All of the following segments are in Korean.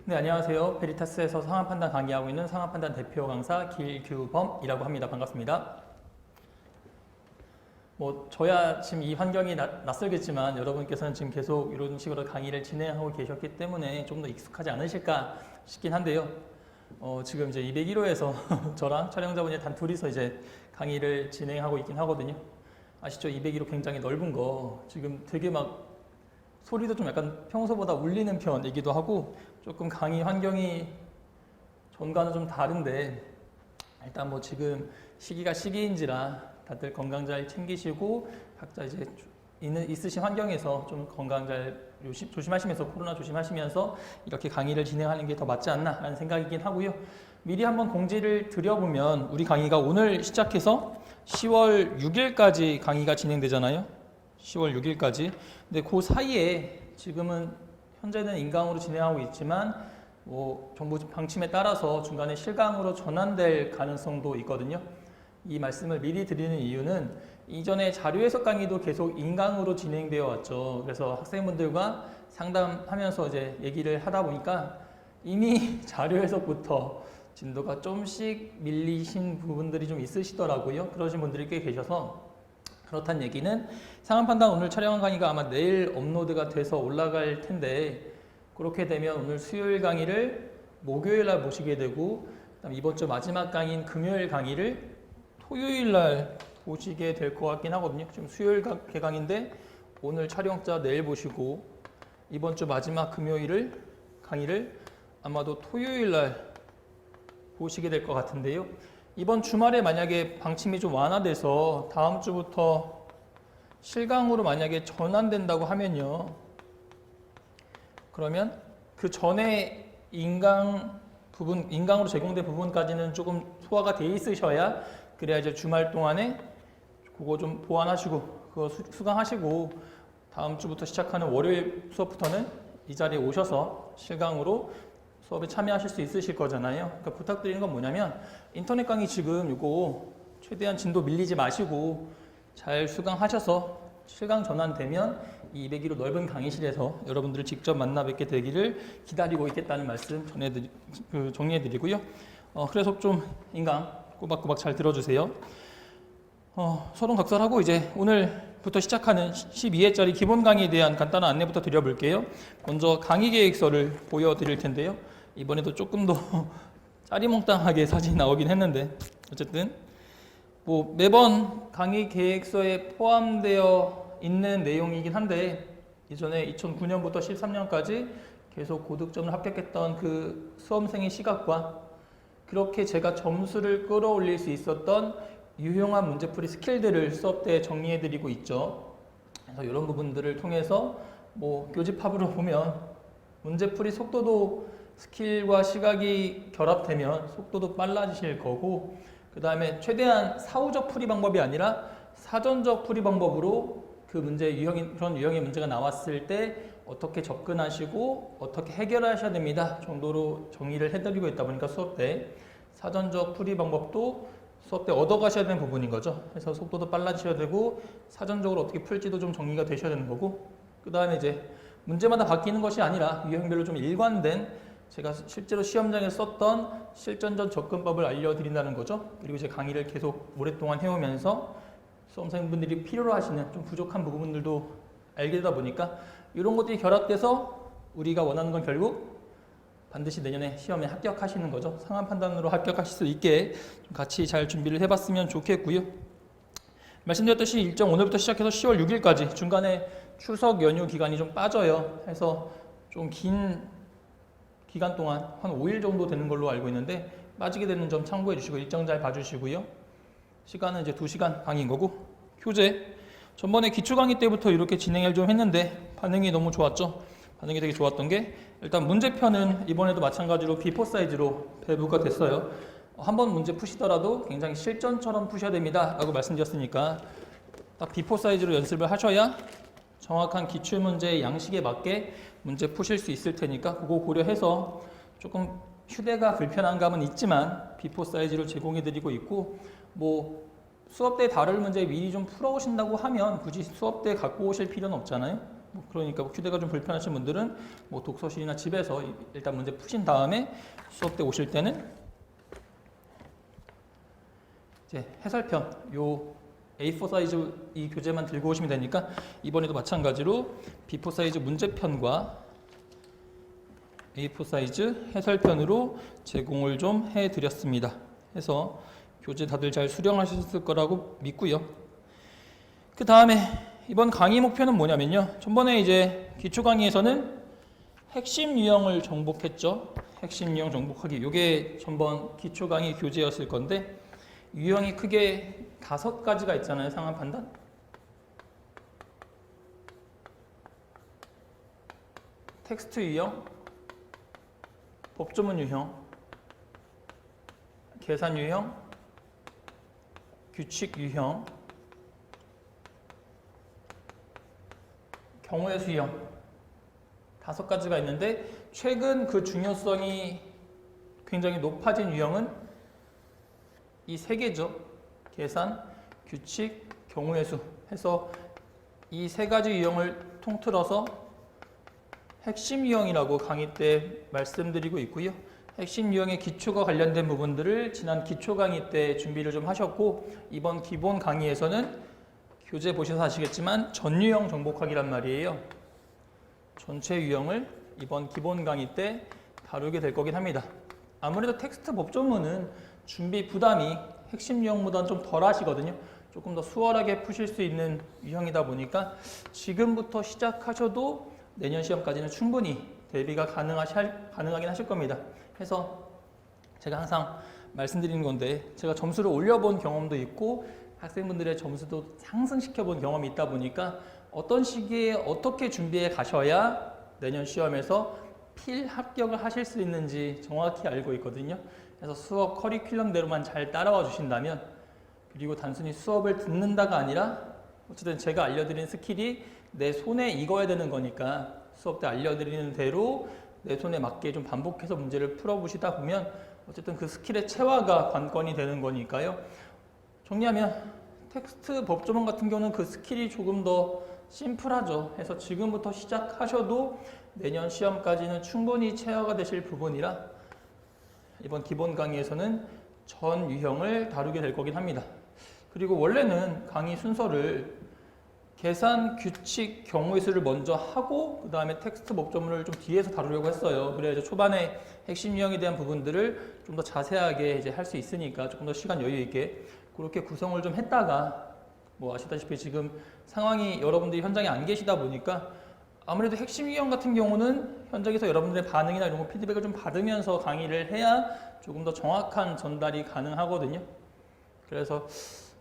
네, 안녕하세요. 베리타스에서 상황판단 강의하고 있는 상황판단 대표 강사 길규범이라고 합니다. 반갑습니다. 저야 지금 이 환경이 낯설겠지만 여러분께서는 지금 계속 이런 식으로 강의를 진행하고 계셨기 때문에 좀 더 익숙하지 않으실까 싶긴 한데요. 지금 이제 201호에서 저랑 촬영자분이 단 둘이서 이제 강의를 진행하고 있긴 하거든요. 아시죠? 201호 굉장히 넓은 거 지금 되게 막 소리도 좀 약간 평소보다 울리는 편이기도 하고 조금 강의 환경이 전과는 좀 다른데 일단 지금 시기가 시기인지라 다들 건강 잘 챙기시고 각자 이제 있으신 환경에서 좀 건강 잘 조심하시면서 코로나 조심하시면서 이렇게 강의를 진행하는 게 더 맞지 않나 라는 생각이긴 하고요. 미리 한번 공지를 드려보면 우리 강의가 오늘 시작해서 10월 6일까지 강의가 진행되잖아요. 10월 6일까지. 근데 그 사이에 지금은 현재는 인강으로 진행하고 있지만 정부 방침에 따라서 중간에 실강으로 전환될 가능성도 있거든요. 이 말씀을 미리 드리는 이유는 이전에 자료 해석 강의도 계속 인강으로 진행되어 왔죠. 그래서 학생분들과 상담하면서 이제 얘기를 하다 보니까 이미 자료 해석부터 진도가 좀씩 밀리신 부분들이 좀 있으시더라고요. 그러신 분들이 꽤 계셔서 그렇다는 얘기는 상황판단 오늘 촬영한 강의가 아마 내일 업로드가 돼서 올라갈 텐데 그렇게 되면 오늘 수요일 강의를 목요일 날 보시게 되고 그다음 이번 주 마지막 강의인 금요일 강의를 토요일 날 보시게 될 것 같긴 하거든요. 지금 수요일 개강인데 오늘 촬영자 내일 보시고 이번 주 마지막 금요일을 강의를 아마도 토요일 날 보시게 될 것 같은데요. 이번 주말에 만약에 방침이 좀 완화돼서 다음 주부터 실강으로 만약에 전환된다고 하면요. 그러면 그 전에 인강으로 제공된 부분까지는 조금 소화가 돼 있으셔야 그래야 이제 주말 동안에 그거 좀 보완하시고 그거 수강하시고 다음 주부터 시작하는 월요일 수업부터는 이 자리에 오셔서 실강으로 수업에 참여하실 수 있으실 거잖아요. 그러니까 부탁드리는 건 뭐냐면 인터넷 강의 지금 이거 최대한 진도 밀리지 마시고 잘 수강하셔서 실강 전환되면 이 201호 넓은 강의실에서 여러분들을 직접 만나 뵙게 되기를 기다리고 있겠다는 말씀 정리해드리고요. 그래서 좀 인강 꼬박꼬박 잘 들어주세요. 서론각설하고 이제 오늘부터 시작하는 12회짜리 기본 강의에 대한 간단한 안내부터 드려볼게요. 먼저 강의 계획서를 보여드릴 텐데요. 이번에도 조금 더 짜리몽땅하게 사진이 나오긴 했는데 어쨌든 매번 강의 계획서에 포함되어 있는 내용이긴 한데 이전에 2009년부터 13년까지 계속 고득점을 합격했던 그 수험생의 시각과 그렇게 제가 점수를 끌어올릴 수 있었던 유용한 문제풀이 스킬들을 수업 때 정리해드리고 있죠. 그래서 이런 부분들을 통해서 교집합으로 보면 문제풀이 속도도 스킬과 시각이 결합되면 속도도 빨라지실 거고 그 다음에 최대한 사후적 풀이 방법이 아니라 사전적 풀이 방법으로 그 그런 유형의 문제가 나왔을 때 어떻게 접근하시고 어떻게 해결하셔야 됩니다 정도로 정의를 해드리고 있다 보니까 수업 때 사전적 풀이 방법도 수업 때 얻어가셔야 되는 부분인 거죠. 그래서 속도도 빨라지셔야 되고 사전적으로 어떻게 풀지도 좀 정리가 되셔야 되는 거고 그 다음에 이제 문제마다 바뀌는 것이 아니라 유형별로 좀 일관된 제가 실제로 시험장에 썼던 실전적 접근법을 알려드린다는 거죠. 그리고 이제 강의를 계속 오랫동안 해오면서 수험생분들이 필요로 하시는 좀 부족한 부분들도 알게 되다 보니까 이런 것들이 결합돼서 우리가 원하는 건 결국 반드시 내년에 시험에 합격하시는 거죠. 상황 판단으로 합격하실 수 있게 좀 같이 잘 준비를 해봤으면 좋겠고요. 말씀드렸듯이 일정 오늘부터 시작해서 10월 6일까지 중간에 추석 연휴 기간이 좀 빠져요. 해서 좀 긴 기간 동안 한 5일 정도 되는 걸로 알고 있는데 빠지게 되는 점 참고해 주시고 일정 잘 봐주시고요. 시간은 이제 2시간 강의인 거고 교재 전번에 기초 강의 때부터 이렇게 진행을 좀 했는데 반응이 너무 좋았죠. 반응이 되게 좋았던 게 일단 문제편은 이번에도 마찬가지로 B4 사이즈로 배부가 됐어요. 한번 문제 푸시더라도 굉장히 실전처럼 푸셔야 됩니다 라고 말씀드렸으니까 딱 B4 사이즈로 연습을 하셔야 정확한 기출문제의 양식에 맞게 문제 푸실 수 있을 테니까 그거 고려해서 조금 휴대가 불편한 감은 있지만 B4 사이즈로 제공해드리고 있고 수업 때 다룰 문제 미리 좀 풀어오신다고 하면 굳이 수업 때 갖고 오실 필요는 없잖아요. 그러니까 휴대가 좀 불편하신 분들은 독서실이나 집에서 일단 문제 푸신 다음에 수업 때 오실 때는 이제 해설편 요 A4 사이즈 이 교재만 들고 오시면 되니까 이번에도 마찬가지로 B4 사이즈 문제편과 A4 사이즈 해설편으로 제공을 좀 해드렸습니다. 해서 교재 다들 잘 수령하셨을 거라고 믿고요. 그 다음에 이번 강의 목표는 뭐냐면요. 전번에 이제 기초 강의에서는 핵심 유형을 정복했죠. 핵심 유형 정복하기. 이게 전번 기초 강의 교재였을 건데 유형이 크게 5가지가 있잖아요. 상황 판단. 텍스트 유형, 법조문 유형, 계산 유형, 규칙 유형, 경우의 수형 5가지가 있는데 최근 그 중요성이 굉장히 높아진 유형은 이 3개죠. 계산, 규칙, 경우의 수 해서 이 3가지 유형을 통틀어서 핵심 유형이라고 강의 때 말씀드리고 있고요. 핵심 유형의 기초가 관련된 부분들을 지난 기초 강의 때 준비를 좀 하셨고 이번 기본 강의에서는 교재 보셔서 아시겠지만 전 유형 정복하기란 말이에요. 전체 유형을 이번 기본 강의 때 다루게 될 거긴 합니다. 아무래도 텍스트 법조문은 준비 부담이 핵심 유형보다는 좀 덜 하시거든요. 조금 더 수월하게 푸실 수 있는 유형이다 보니까 지금부터 시작하셔도 내년 시험까지는 충분히 대비가 가능하긴 하실 겁니다. 해서 제가 항상 말씀드리는 건데 제가 점수를 올려본 경험도 있고 학생분들의 점수도 상승시켜본 경험이 있다 보니까 어떤 시기에 어떻게 준비해 가셔야 내년 시험에서 필합격을 하실 수 있는지 정확히 알고 있거든요. 그래서 수업 커리큘럼대로만 잘 따라와 주신다면 그리고 단순히 수업을 듣는다가 아니라 어쨌든 제가 알려드린 스킬이 내 손에 익어야 되는 거니까 수업 때 알려드리는 대로 내 손에 맞게 좀 반복해서 문제를 풀어보시다 보면 어쨌든 그 스킬의 체화가 관건이 되는 거니까요. 정리하면 텍스트 법조문 같은 경우는 그 스킬이 조금 더 심플하죠. 해서 지금부터 시작하셔도 내년 시험까지는 충분히 체화가 되실 부분이라 이번 기본 강의에서는 전 유형을 다루게 될 거긴 합니다. 그리고 원래는 강의 순서를 계산, 규칙, 경우의 수를 먼저 하고 그 다음에 텍스트 법조문을 좀 뒤에서 다루려고 했어요. 그래야 이제 초반에 핵심 유형에 대한 부분들을 좀 더 자세하게 이제 할 수 있으니까 조금 더 시간 여유 있게 그렇게 구성을 좀 했다가 아시다시피 지금 상황이 여러분들이 현장에 안 계시다 보니까 아무래도 핵심 유형 같은 경우는 현장에서 여러분들의 반응이나 이런 거 피드백을 좀 받으면서 강의를 해야 조금 더 정확한 전달이 가능하거든요. 그래서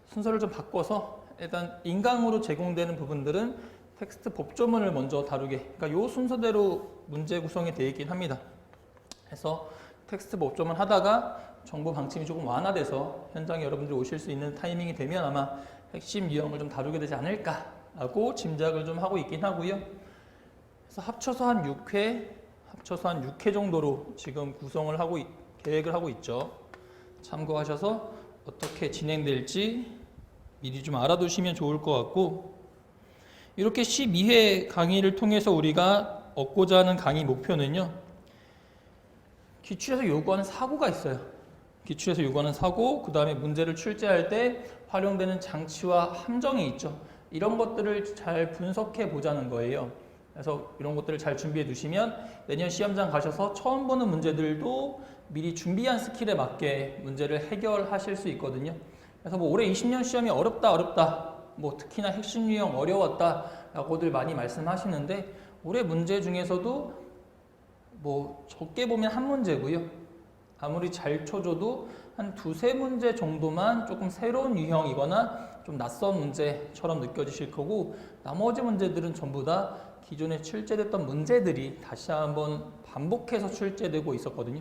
순서를 좀 바꿔서 일단 인강으로 제공되는 부분들은 텍스트 법조문을 먼저 다루게, 그러니까 이 순서대로 문제 구성이 되어 있긴 합니다. 그래서 텍스트 법조문 하다가 정보 방침이 조금 완화돼서 현장에 여러분들이 오실 수 있는 타이밍이 되면 아마 핵심 유형을 좀 다루게 되지 않을까라고 짐작을 좀 하고 있긴 하고요. 그래서 합쳐서 한 6회 정도로 지금 구성을 하고 계획을 하고 있죠. 참고하셔서 어떻게 진행될지 미리 좀 알아두시면 좋을 것 같고, 이렇게 12회 강의를 통해서 우리가 얻고자 하는 강의 목표는요, 기출에서 요구하는 사고가 있어요. 기출에서 요구하는 사고, 그 다음에 문제를 출제할 때 활용되는 장치와 함정이 있죠. 이런 것들을 잘 분석해 보자는 거예요. 그래서 이런 것들을 잘 준비해 두시면 내년 시험장 가셔서 처음 보는 문제들도 미리 준비한 스킬에 맞게 문제를 해결하실 수 있거든요. 그래서 올해 20년 시험이 어렵다, 특히나 핵심 유형 어려웠다 라고들 많이 말씀하시는데, 올해 문제 중에서도 적게 보면 한 문제고요. 아무리 잘 쳐줘도 한 2-3문제 정도만 조금 새로운 유형이거나 좀 낯선 문제처럼 느껴지실 거고, 나머지 문제들은 전부 다 기존에 출제됐던 문제들이 다시 한번 반복해서 출제되고 있었거든요.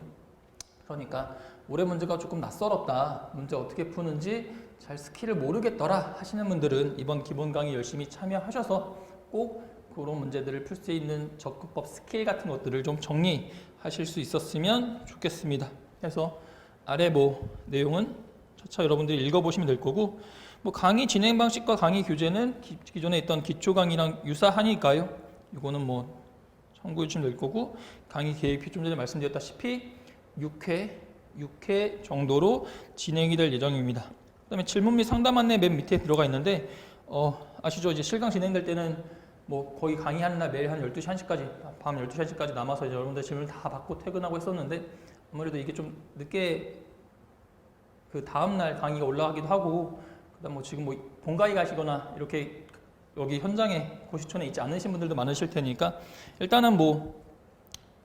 그러니까 올해 문제가 조금 낯설었다, 문제 어떻게 푸는지 잘 스킬을 모르겠더라 하시는 분들은 이번 기본 강의 열심히 참여하셔서 꼭 그런 문제들을 풀 수 있는 접근법 스킬 같은 것들을 좀 정리하실 수 있었으면 좋겠습니다. 그래서 아래 내용은 차차 여러분들이 읽어보시면 될 거고, 강의 진행 방식과 강의 교재는 기존에 있던 기초 강의랑 유사하니까요. 이거는 뭐 참고해 주시면 될 거고, 강의 계획이 좀 전에 말씀드렸다시피 6회 정도로 진행이 될 예정입니다. 그다음에 질문 및 상담 안내 맨 밑에 들어가 있는데, 아시죠? 이제 실강 진행될 때는 뭐 거의 강의하는 날 매일 한 12시 1시까지, 밤 12시 1시까지 남아서 이제 여러분들 질문을 다 받고 퇴근하고 했었는데, 아무래도 이게 좀 늦게 그 다음날 강의가 올라가기도 하고, 그다음 뭐 지금 뭐 본가에 가시거나 이렇게 여기 현장에 고시촌에 있지 않으신 분들도 많으실 테니까, 일단은 뭐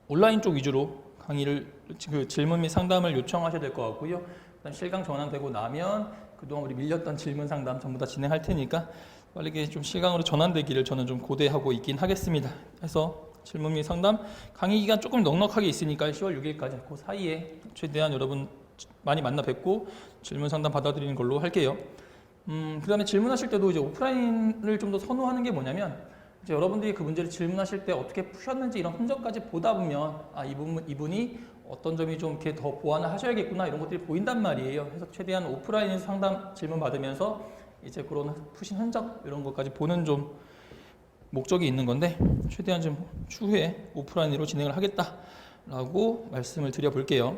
온라인 쪽 위주로 강의를 그 질문 및 상담을 요청하셔야 될 것 같고요. 그다음 실강 전환되고 나면 그동안 우리 밀렸던 질문 상담 전부 다 진행할 테니까 빠르게 좀 실강으로 전환되기를 저는 좀 고대하고 있긴 하겠습니다. 그래서 질문 및 상담 강의 기간 조금 넉넉하게 있으니까 10월 6일까지 그 사이에 최대한 여러분 많이 만나 뵙고 질문 상담 받아들이는 걸로 할게요. 그 다음에 질문하실 때도 이제 오프라인을 좀 더 선호하는 게 뭐냐면, 이제 여러분들이 그 문제를 질문하실 때 어떻게 푸셨는지 이런 흔적까지 보다 보면, 아, 이분이 어떤 점이 좀 이렇게 더 보완을 하셔야겠구나, 이런 것들이 보인단 말이에요. 그래서 최대한 오프라인에서 상담 질문 받으면서 이제 그런 푸신 흔적 이런 것까지 보는 좀 목적이 있는 건데, 최대한 좀 추후에 오프라인으로 진행을 하겠다라고 말씀을 드려 볼게요.